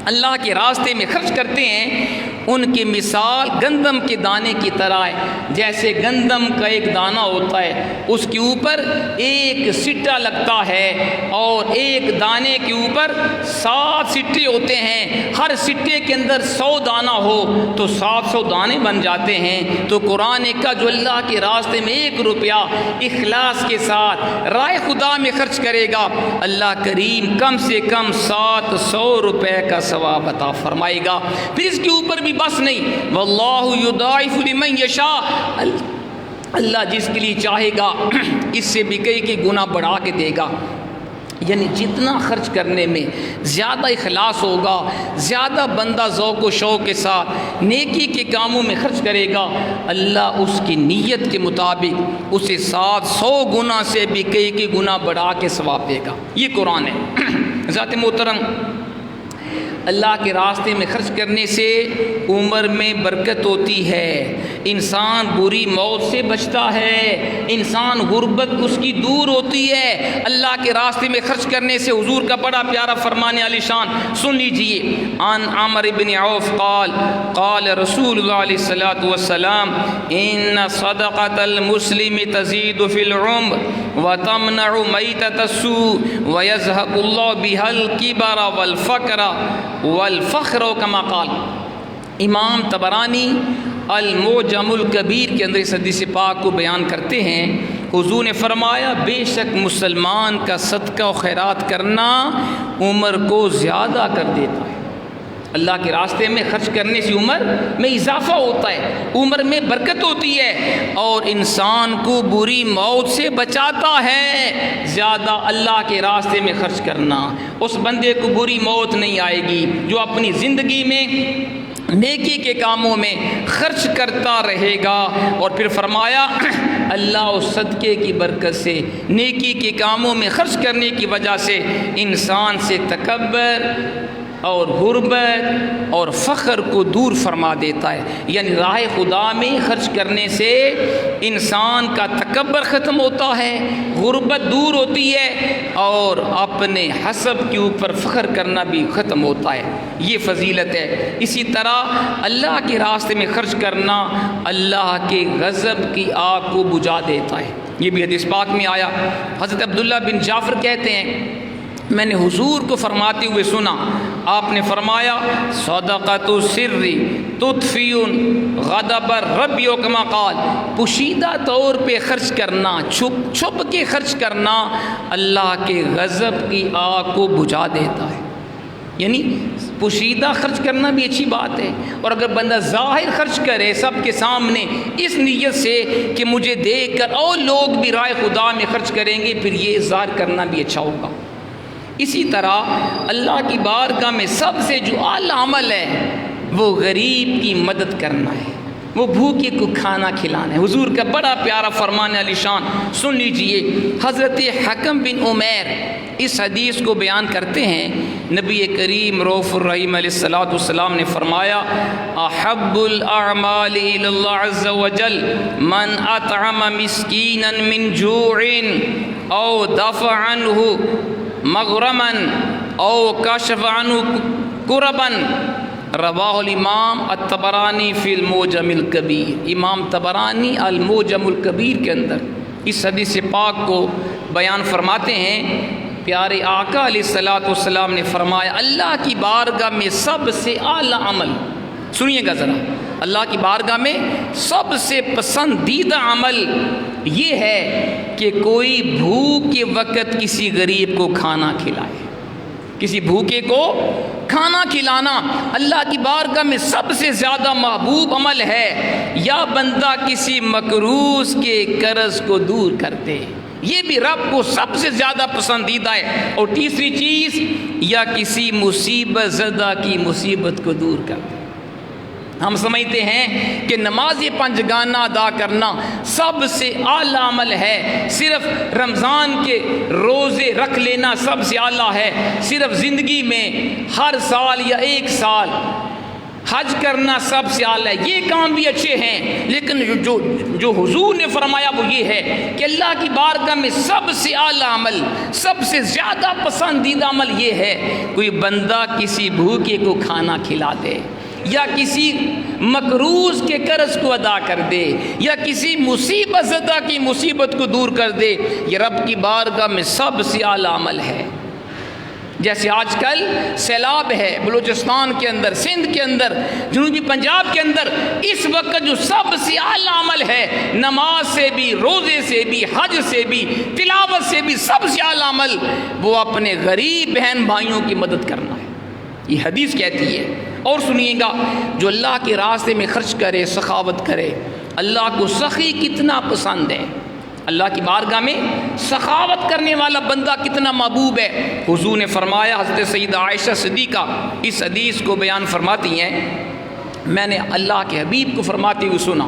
اللہ کے راستے میں خرچ کرتے ہیں ان کی مثال گندم کے دانے کی طرح ہے۔ جیسے گندم کا ایک دانہ ہوتا ہے، اس کے اوپر ایک سٹا لگتا ہے اور ایک دانے کے اوپر 7 سٹے ہوتے ہیں، ہر سٹے کے اندر 100 دانہ ہو تو 700 دانے بن جاتے ہیں۔ تو قرآن کا جو اللہ کے راستے میں 1 روپیہ اخلاص کے ساتھ راہ خدا میں خرچ کرے گا، اللہ کریم کم سے کم 700 روپے کا ثواب عطا فرمائے گا۔ پھر اس کے اوپر بھی بس نہیں، واللہ یضاعف لمن یشاء، اللہ جس کے لیے چاہے گا اس سے بھی کئی گنا بڑھا کے دے گا۔ یعنی جتنا خرچ کرنے میں زیادہ اخلاص ہوگا، زیادہ بندہ ذوق و شوق کے ساتھ نیکی کے کاموں میں خرچ کرے گا، اللہ اس کی نیت کے مطابق اسے 700 گنا سے بھی کئی گنا بڑھا کے ثواب دے گا۔ یہ قرآن ہے۔ ذات محترم، اللہ کے راستے میں خرچ کرنے سے عمر میں برکت ہوتی ہے، انسان بری موت سے بچتا ہے، انسان غربت اس کی دور ہوتی ہے۔ اللہ کے راستے میں خرچ کرنے سے حضور کا بڑا پیارا فرمان علی شان سن لیجئے۔ عن عمرو بن عوف قال قال رسول اللہ علیہ الصلوۃ والسلام ان صدقۃ المسلم تزید فی العمر وتمنع میتۃ السوء ویذهب اللہ بها الکبر والفقر والفخر کما قال۔ امام طبرانی المعجم الکبیر کے اندر اس حدیث پاک کو بیان کرتے ہیں، حضور نے فرمایا بے شک مسلمان کا صدقہ و خیرات کرنا عمر کو زیادہ کر دیتا ہے۔ اللہ کے راستے میں خرچ کرنے سے عمر میں اضافہ ہوتا ہے، عمر میں برکت ہوتی ہے اور انسان کو بری موت سے بچاتا ہے۔ زیادہ اللہ کے راستے میں خرچ کرنا، اس بندے کو بری موت نہیں آئے گی جو اپنی زندگی میں نیکی کے کاموں میں خرچ کرتا رہے گا۔ اور پھر فرمایا اللہ اس صدقے کی برکت سے، نیکی کے کاموں میں خرچ کرنے کی وجہ سے انسان سے تکبر اور غربت اور فخر کو دور فرما دیتا ہے۔ یعنی راہ خدا میں خرچ کرنے سے انسان کا تکبر ختم ہوتا ہے، غربت دور ہوتی ہے اور اپنے حسب کے اوپر فخر کرنا بھی ختم ہوتا ہے۔ یہ فضیلت ہے۔ اسی طرح اللہ کے راستے میں خرچ کرنا اللہ کے غضب کی آگ کو بجھا دیتا ہے۔ یہ بھی حدیث پاک میں آیا۔ حضرت عبداللہ بن جعفر کہتے ہیں میں نے حضور کو فرماتے ہوئے سنا، آپ نے فرمایا صدقۃ السر تطفی غضب الرب کما قال، پوشیدہ طور پہ خرچ کرنا، چھپ کے خرچ کرنا اللہ کے غضب کی آگ کو بجھا دیتا ہے۔ یعنی پوشیدہ خرچ کرنا بھی اچھی بات ہے، اور اگر بندہ ظاہر خرچ کرے سب کے سامنے اس نیت سے کہ مجھے دیکھ کر اور لوگ بھی رائے خدا میں خرچ کریں گے، پھر یہ اظہار کرنا بھی اچھا ہوگا۔ اسی طرح اللہ کی بارگاہ میں سب سے جو اعلیٰ عمل ہے وہ غریب کی مدد کرنا ہے، وہ بھوکے کو کھانا کھلانا ہے۔ حضور کا بڑا پیارا فرمان علی شان سن لیجئے۔ حضرت حکم بن عمیر اس حدیث کو بیان کرتے ہیں، نبی کریم رؤوف الرحیم علیہ الصلوۃ والسلام نے فرمایا احب الاعمال الی اللہ عز وجل من اطعم مسکینا من جوع او دفع عنہ مغرما او کشف عنہ کربا، رواہ الامام الطبرانی فی المعجم الکبیر۔ امام طبرانی المعجم الکبیر کے اندر اس حدیث پاک کو بیان فرماتے ہیں، پیارے آقا علیہ الصلوۃ والسلام نے فرمایا اللہ کی بارگاہ میں سب سے اعلیٰ عمل، سنیے گا ذرا، اللہ کی بارگاہ میں سب سے پسندیدہ عمل یہ ہے کہ کوئی بھوک کے وقت کسی غریب کو کھانا کھلائے، کسی بھوکے کو کھانا کھلانا اللہ کی بارگاہ میں سب سے زیادہ محبوب عمل ہے۔ یا بندہ کسی مقروض کے قرض کو دور کرتے، یہ بھی رب کو سب سے زیادہ پسندیدہ ہے۔ اور تیسری چیز، یا کسی مصیبت زدہ کی مصیبت کو دور کر دے۔ ہم سمجھتے ہیں کہ نماز پنجگانہ ادا کرنا سب سے اعلیٰ عمل ہے، صرف رمضان کے روزے رکھ لینا سب سے اعلیٰ ہے، صرف زندگی میں ہر سال یا ایک سال حج کرنا سب سے اعلیٰ ہے۔ یہ کام بھی اچھے ہیں، لیکن جو حضور نے فرمایا وہ یہ ہے کہ اللہ کی بارگاہ میں سب سے اعلیٰ عمل، سب سے زیادہ پسندیدہ عمل یہ ہے، کوئی بندہ کسی بھوکے کو کھانا کھلا دے، یا کسی مقروض کے قرض کو ادا کر دے، یا کسی مصیبت زدہ کی مصیبت کو دور کر دے۔ یہ رب کی بارگاہ میں سب سے اعلیٰ عمل ہے۔ جیسے آج کل سیلاب ہے بلوچستان کے اندر، سندھ کے اندر، جنوبی پنجاب کے اندر، اس وقت جو سب سے اعلیٰ عمل ہے، نماز سے بھی، روزے سے بھی، حج سے بھی، تلاوت سے بھی سب سے اعلیٰ عمل وہ اپنے غریب بہن بھائیوں کی مدد کرنا ہے۔ یہ حدیث کہتی ہے۔ اور سنیے گا، جو اللہ کے راستے میں خرچ کرے، سخاوت کرے، اللہ کو سخی کتنا پسند ہے۔ اللہ کی بارگاہ میں سخاوت کرنے والا بندہ کتنا محبوب ہے۔ حضور نے فرمایا، حضرت سیدہ عائشہ صدیقہ اس حدیث کو بیان فرماتی ہیں، میں نے اللہ کے حبیب کو فرماتے ہوئے سنا۔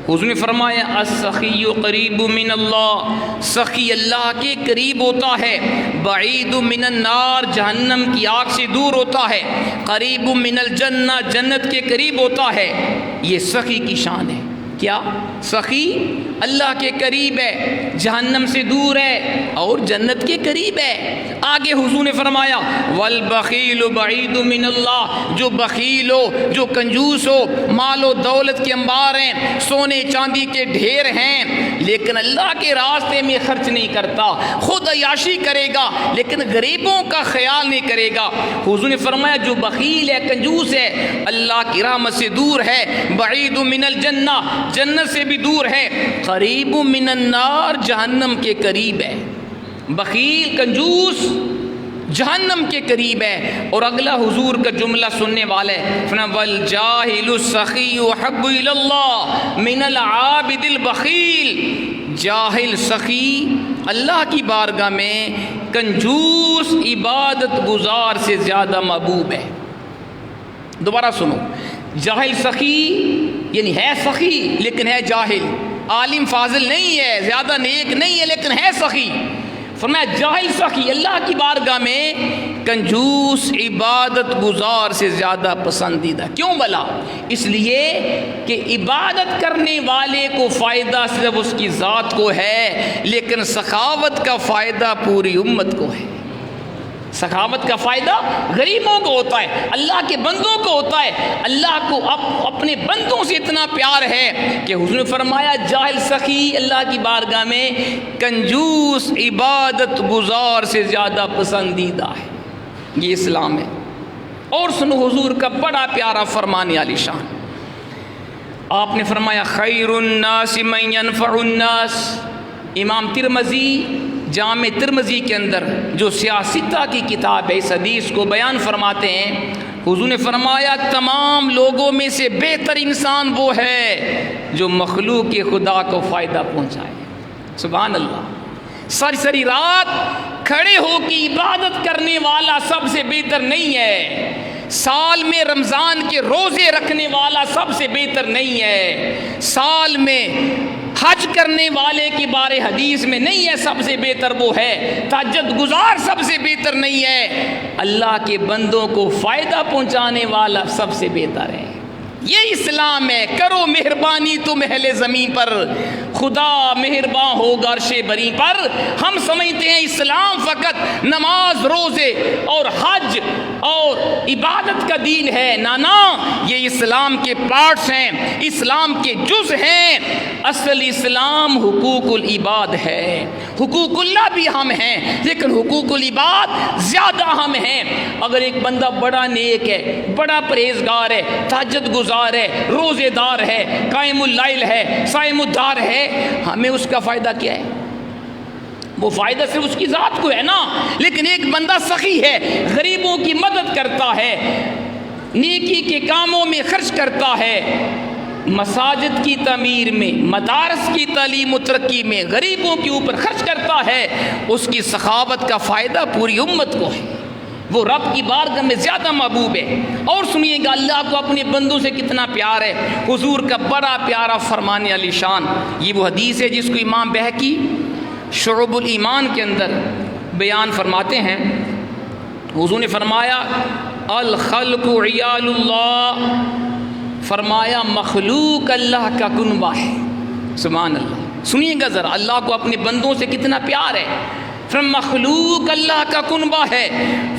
حضور نے فرمایا، السخی قریب من اللہ، سخی اللہ کے قریب ہوتا ہے، بعید من النار، جہنم کی آگ سے دور ہوتا ہے، قریب من الجنہ، جنت کے قریب ہوتا ہے۔ یہ سخی کی شان ہے۔ کیا؟ سخی اللہ کے قریب ہے، جہنم سے دور ہے اور جنت کے قریب ہے۔ آگے حضور نے فرمایا، والبخیل بعید من اللہ، جو بخیل ہو، جو کنجوس ہو، مال و دولت کے انبار ہیں، سونے چاندی کے ڈھیر ہیں، لیکن اللہ کے راستے میں خرچ نہیں کرتا، خود عیاشی کرے گا لیکن غریبوں کا خیال نہیں کرے گا۔ حضور نے فرمایا، جو بخیل ہے، کنجوس ہے، اللہ کی رحمت سے دور ہے، بعید من الجنہ، جنت سے بھی دور ہے، قریب من النار، جہنم کے قریب ہے۔ بخیل، کنجوس جہنم کے قریب ہے۔ اور اگلا حضور کا جملہ سننے والے، وَالْجَاهِلُ السَّخِيُّ أَحَبُّ إِلَى اللَّهِ مِنَ الْعَابِدِ الْبَخِيلِ، جاہل سخی اللہ کی بارگاہ میں کنجوس عبادت گزار سے زیادہ محبوب ہے۔ دوبارہ سنو، جاہل سخی یعنی ہے سخی لیکن ہے جاہل، عالم فاضل نہیں ہے، زیادہ نیک نہیں ہے لیکن ہے سخی۔ فرمایا جاہل سخی اللہ کی بارگاہ میں کنجوس عبادت گزار سے زیادہ پسندیدہ۔ کیوں بلا؟ اس لیے کہ عبادت کرنے والے کو فائدہ صرف اس کی ذات کو ہے، لیکن سخاوت کا فائدہ پوری امت کو ہے۔ سخاوت کا فائدہ غریبوں کو ہوتا ہے، اللہ کے بندوں کو ہوتا ہے۔ اللہ کو اپنے بندوں سے اتنا پیار ہے کہ حضور نے فرمایا، جاہل سخی اللہ کی بارگاہ میں کنجوس عبادت گزار سے زیادہ پسندیدہ ہے۔ یہ اسلام ہے۔ اور سنو حضور کا بڑا پیارا فرمان عالی شان، آپ نے فرمایا، خیر الناس من ينفع الناس۔ امام ترمذی جامع ترمذی کے اندر جو سیاستہ کی کتاب ہے، اس حدیث کو بیان فرماتے ہیں، حضور نے فرمایا، تمام لوگوں میں سے بہتر انسان وہ ہے جو مخلوق خدا کو فائدہ پہنچائے۔ سبحان اللہ۔ ساری رات کھڑے ہو کے عبادت کرنے والا سب سے بہتر نہیں ہے، سال میں رمضان کے روزے رکھنے والا سب سے بہتر نہیں ہے، سال میں حج کرنے والے کے بارے حدیث میں نہیں ہے سب سے بہتر وہ ہے، تہجد گزار سب سے بہتر نہیں ہے، اللہ کے بندوں کو فائدہ پہنچانے والا سب سے بہتر ہے۔ یہ اسلام ہے۔ کرو مہربانی تم اہل زمین پر، خدا مہربان ہوگا عرش بری پر۔ ہم سمجھتے ہیں اسلام فقط نماز، روزے اور حج اور عبادت کا دین ہے۔ نانا، یہ اسلام کے پارٹس ہیں، اسلام کے جز ہیں۔ اصل اسلام حقوق العباد ہے۔ حقوق اللہ بھی ہم ہیں لیکن حقوق العباد زیادہ ہم ہیں۔ اگر ایک بندہ بڑا نیک ہے، بڑا پرہیزگار ہے، تہجد گزار ہے، روزے دار ہے، قائم اللیل ہے، صائم الدار ہے، ہمیں اس کا فائدہ کیا ہے؟ وہ فائدہ صرف اس کی ذات کو ہے نا۔ لیکن ایک بندہ سخی ہے، غریبوں کی مدد کرتا ہے، نیکی کے کاموں میں خرچ کرتا ہے، مساجد کی تعمیر میں، مدارس کی تعلیم و ترقی میں، غریبوں کے اوپر خرچ کرتا ہے، اس کی سخاوت کا فائدہ پوری امت کو ہے، وہ رب کی بارگاہ میں زیادہ محبوب ہے۔ اور سنیے گا اللہ کو اپنے بندوں سے کتنا پیار ہے، حضور کا بڑا پیارا فرمان علی شان، یہ وہ حدیث ہے جس کو امام بہقی شعب الایمان کے اندر بیان فرماتے ہیں۔ حضور نے فرمایا الخلق عیال اللہ، فرمایا مخلوق اللہ کا کنبہ ہے۔ سبحان اللہ، سنیے گا ذرا اللہ کو اپنے بندوں سے کتنا پیار ہے، مخلوق اللہ کا کنبہ ہے۔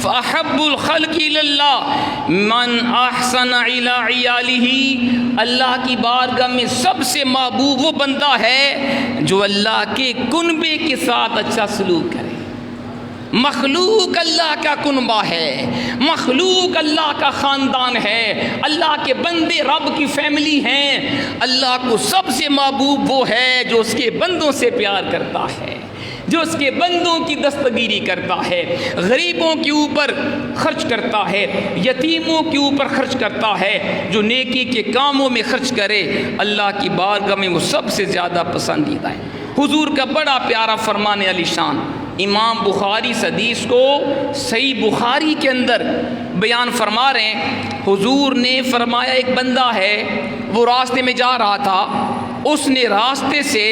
فاحب الخلق الی اللہ من احسن الی عیالہ، اللہ کی بارگاہ میں سب سے محبوب وہ بندہ ہے جو اللہ کے کنبے کے ساتھ اچھا سلوک کرے۔ مخلوق اللہ کا کنبہ ہے، مخلوق اللہ کا خاندان ہے، اللہ کے بندے رب کی فیملی ہیں۔ اللہ کو سب سے محبوب وہ ہے جو اس کے بندوں سے پیار کرتا ہے، جو اس کے بندوں کی دستگیری کرتا ہے، غریبوں کے اوپر خرچ کرتا ہے، یتیموں کے اوپر خرچ کرتا ہے، جو نیکی کے کاموں میں خرچ کرے، اللہ کی بارگاہ میں وہ سب سے زیادہ پسندیدہ ہے۔ حضور کا بڑا پیارا فرمان علی شان، امام بخاری اس حدیث کو صحیح بخاری کے اندر بیان فرما رہے ہیں۔ حضور نے فرمایا ایک بندہ ہے، وہ راستے میں جا رہا تھا، اس نے راستے سے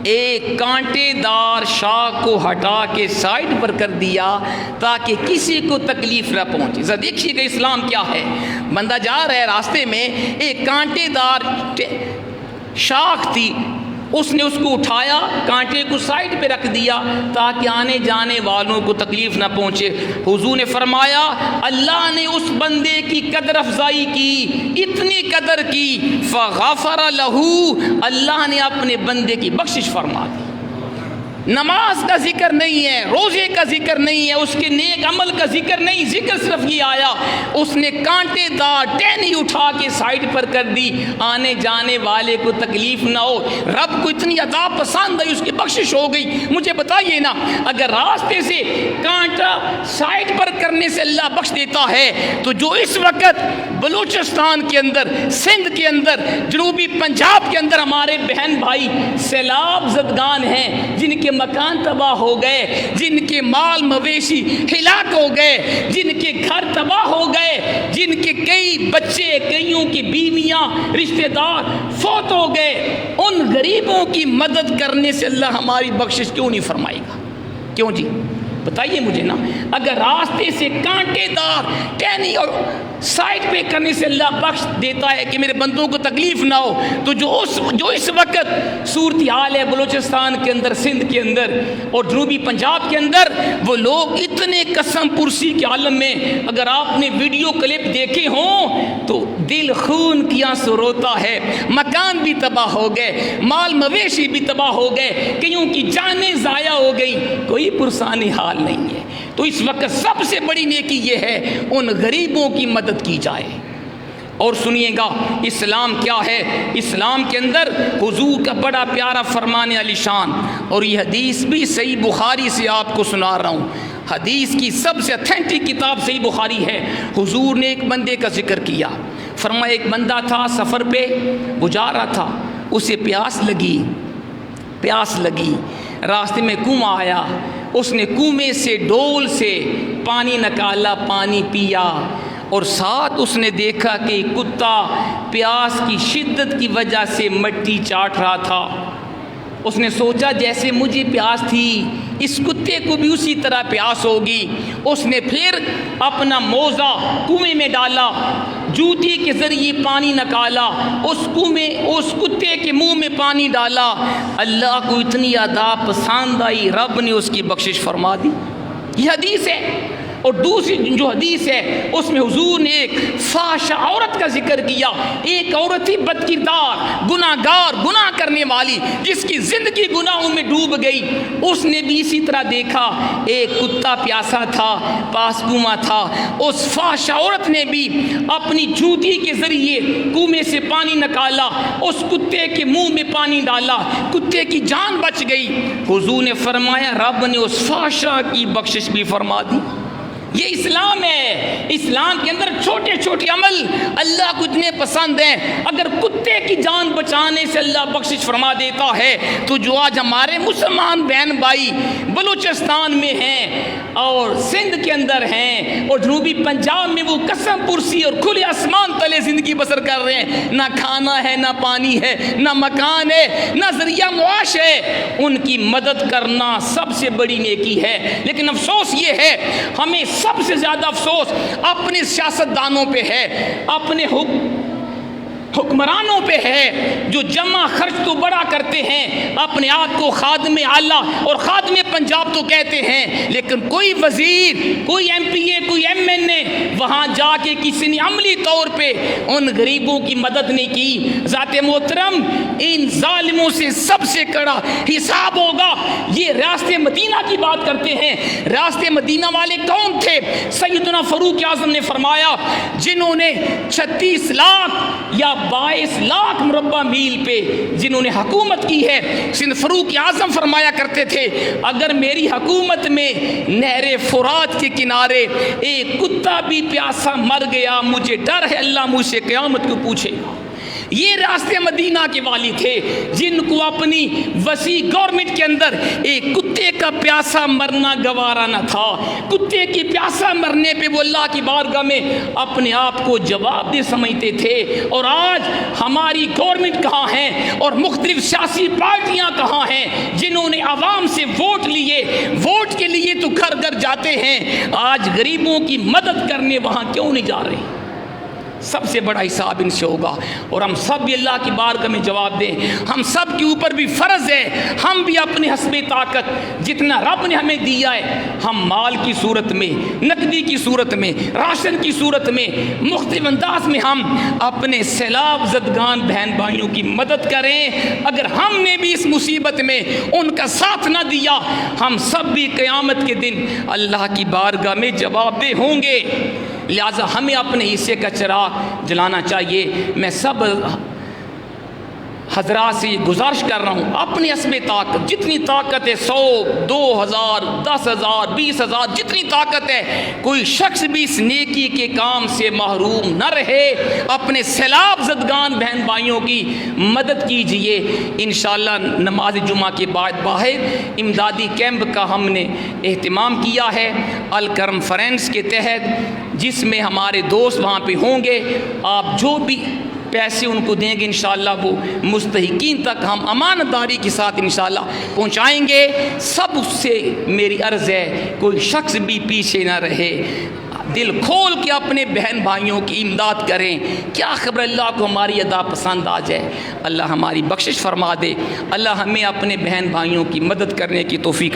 ایک کانٹے دار شاخ کو ہٹا کے سائڈ پر کر دیا تاکہ کسی کو تکلیف نہ پہنچے۔ ذرا دیکھیے کہ اسلام کیا ہے، بندہ جا رہا ہے راستے میں، ایک کانٹے دار شاخ تھی، اس نے اس کو اٹھایا، کانٹے کو سائڈ پہ رکھ دیا تاکہ آنے جانے والوں کو تکلیف نہ پہنچے۔ حضور نے فرمایا اللہ نے اس بندے کی قدر افزائی کی، اتنی قدر کی، فغفر لہو، اللہ نے اپنے بندے کی بخشش فرما دی۔ نماز کا ذکر نہیں ہے، روزے کا ذکر نہیں ہے، اس کے نیک عمل کا ذکر نہیں، ذکر صرف یہ آیا اس نے کانٹے دار ٹہنی اٹھا کے سائڈ پر کر دی، آنے جانے والے کو تکلیف نہ ہو۔ رب کو اتنی عطا پسند ہے، اس کی بخشش ہو گئی۔ مجھے بتائیے نا، اگر راستے سے کانٹا سائڈ پر کرنے سے اللہ بخش دیتا ہے تو جو اس وقت بلوچستان کے اندر، سندھ کے اندر، جنوبی پنجاب کے اندر ہمارے بہن بھائی سیلاب زدگان ہیں، جن کے مکان تباہ ہو گئے، جن کے مال مویشی ہلاک ہو گئے، جن کے گھر تباہ ہو گئے، جن کے کئی بچے، کئیوں کی بیویاں، رشتہ دار فوت ہو گئے، ان غریبوں کی مدد کرنے سے اللہ ہماری بخشش کیوں نہیں فرمائے گا؟ کیوں جی بتائیے مجھے نا، اگر راستے سے کانٹے دار ٹہنی اور سائڈ پہ کرنے سے اللہ بخش دیتا ہے کہ میرے بندوں کو تکلیف نہ ہو، تو جو اس وقت صورتحال ہے بلوچستان کے اندر، سندھ کے اندر اور جنوبی پنجاب کے اندر، وہ لوگ اتنے قسم پرسی کے عالم میں، اگر آپ نے ویڈیو کلپ دیکھے ہوں تو دل خون کی آنسو روتا ہے۔ مکان بھی تباہ ہو گئے، مال مویشی بھی تباہ ہو گئے، کئیوں کی جانیں ضائع ہو گئی، کوئی پرسانی حال نہیں ہے۔ تو اس وقت سب سے بڑی نیکی یہ ہے ان غریبوں کی مدد کی جائے۔ اور سنیے گا اسلام کیا ہے، اسلام کے اندر حضور کا بڑا پیارا فرمان علی شان، اور یہ حدیث بھی صحیح بخاری سے آپ کو سنا رہا ہوں۔ حدیث کی سب سے اتھینٹک کتاب صحیح بخاری ہے۔ حضور نے ایک بندے کا ذکر کیا، فرمایا ایک بندہ تھا سفر پہ، وہ جا رہا تھا، اسے پیاس لگی، راستے میں کنواں آیا، اس نے کنویں سے ڈول سے پانی نکالا، پانی پیا، اور ساتھ اس نے دیکھا کہ کتا پیاس کی شدت کی وجہ سے مٹی چاٹ رہا تھا۔ اس نے سوچا جیسے مجھے پیاس تھی اس کتے کو بھی اسی طرح پیاس ہوگی۔ اس نے پھر اپنا موزہ کنویں میں ڈالا، جوتی کے ذریعے پانی نکالا، اس کتے کے منہ میں پانی ڈالا، اللہ کو اتنی عطا پسند آئی، رب نے اس کی بخشش فرما دی۔ یہ حدیث ہے۔ اور دوسری جو حدیث ہے اس میں حضور نے ایک فحش عورت کا ذکر کیا، ایک عورت تھی بد کردار، گناہگار، گناہ کرنے والی، جس کی زندگی گناہوں میں ڈوب گئی۔ اس نے بھی اسی طرح دیکھا ایک کتا پیاسا تھا، پاس کنواں تھا، اس فحش عورت نے بھی اپنی جوتی کے ذریعے کنویں سے پانی نکالا، اس کتے کے منہ میں پانی ڈالا، کتے کی جان بچ گئی۔ حضور نے فرمایا رب نے اس فحشہ کی بخشش بھی فرما دی۔ یہ اسلام ہے۔ اسلام کے اندر چھوٹے چھوٹے عمل اللہ کو اتنے پسند ہیں، اگر کتے کی جان بچانے سے اللہ بخشش فرما دیتا ہے تو جو آج ہمارے مسلمان بہن بھائی بلوچستان میں ہیں اور سندھ کے اندر ہیں اور جنوبی پنجاب میں وہ قسم پرسی اور کھلے آسمان تلے زندگی بسر کر رہے ہیں، نہ کھانا ہے، نہ پانی ہے، نہ مکان ہے، نہ ذریعہ معاش ہے، ان کی مدد کرنا سب سے بڑی نیکی ہے۔ لیکن افسوس یہ ہے، ہمیں سب سے زیادہ افسوس اپنے سیاستدانوں پہ ہے، اپنے حکمرانوں پہ ہے، جو جمع خرچ تو بڑا کرتے ہیں، اپنے آپ کو خادم اعلیٰ اور خادم پنجاب تو کہتے ہیں، لیکن کوئی وزیر، کوئی ایم پی اے، کوئی ایم این اے وہاں جا کے کسی نے عملی طور پہ ان غریبوں کی مدد نہیں کی۔ ذات محترم، ان ظالموں سے سب سے کڑا حساب ہوگا۔ یہ ریاست مدینہ کی بات کرتے ہیں، ریاست مدینہ والے کون تھے؟ سیدنا فاروق اعظم نے فرمایا، جنہوں نے 36 لاکھ یا 22 لاکھ مربع میل پہ جنہوں نے حکومت کی ہے، سندھ فاروق اعظم فرمایا کرتے تھے، اگر میری حکومت میں نہر فرات کے کنارے ایک کتا بھی پیاسا مر گیا، مجھے ڈر ہے اللہ مجھ سے قیامت کو پوچھے گا۔ یہ راست مدینہ کے والی تھے جن کو اپنی وسیع گورنمنٹ کے اندر ایک کتے کا پیاسا مرنا گوارا نہ تھا۔ کتے کی پیاسا مرنے پہ وہ اللہ کی بارگاہ میں اپنے آپ کو جواب دہ سمجھتے تھے۔ اور آج ہماری گورنمنٹ کہاں ہیں اور مختلف سیاسی پارٹیاں کہاں ہیں جنہوں نے عوام سے ووٹ لیے، ووٹ کے لیے تو گھر گھر جاتے ہیں، آج غریبوں کی مدد کرنے وہاں کیوں نہیں جا رہے؟ سب سے بڑا حساب ان سے ہوگا، اور ہم سب بھی اللہ کی بارگاہ میں جواب دیں۔ ہم سب کے اوپر بھی فرض ہے، ہم بھی اپنے حسب طاقت جتنا رب نے ہمیں دیا ہے، ہم مال کی صورت میں، نقدی کی صورت میں، راشن کی صورت میں، مختلف انداز میں ہم اپنے سیلاب زدگان بہن بھائیوں کی مدد کریں۔ اگر ہم نے بھی اس مصیبت میں ان کا ساتھ نہ دیا، ہم سب بھی قیامت کے دن اللہ کی بارگاہ میں جواب دہ ہوں گے۔ لہٰذا ہمیں اپنے حصے کا چراغ جلانا چاہیے۔ میں سب حضرات سے یہ گزارش کر رہا ہوں، اپنی حسب طاقت جتنی طاقت ہے، 100، 2000، 10,000، 20,000، جتنی طاقت ہے، کوئی شخص بھی اس نیکی کے کام سے محروم نہ رہے۔ اپنے سیلاب زدگان بہن بھائیوں کی مدد کیجئے۔ انشاءاللہ نماز جمعہ کے بعد باہر امدادی کیمپ کا ہم نے اہتمام کیا ہے الکرم فرینڈز کے تحت، جس میں ہمارے دوست وہاں پہ ہوں گے۔ آپ جو بھی پیسے ان کو دیں گے انشاءاللہ وہ مستحقین تک ہم امانت داری کے ساتھ انشاءاللہ پہنچائیں گے۔ سب سے میری عرض ہے، کوئی شخص بھی پیچھے نہ رہے، دل کھول کے اپنے بہن بھائیوں کی امداد کریں۔ کیا خبر اللہ کو ہماری ادا پسند آ جائے، اللہ ہماری بخشش فرما دے، اللہ ہمیں اپنے بہن بھائیوں کی مدد کرنے کی توفیق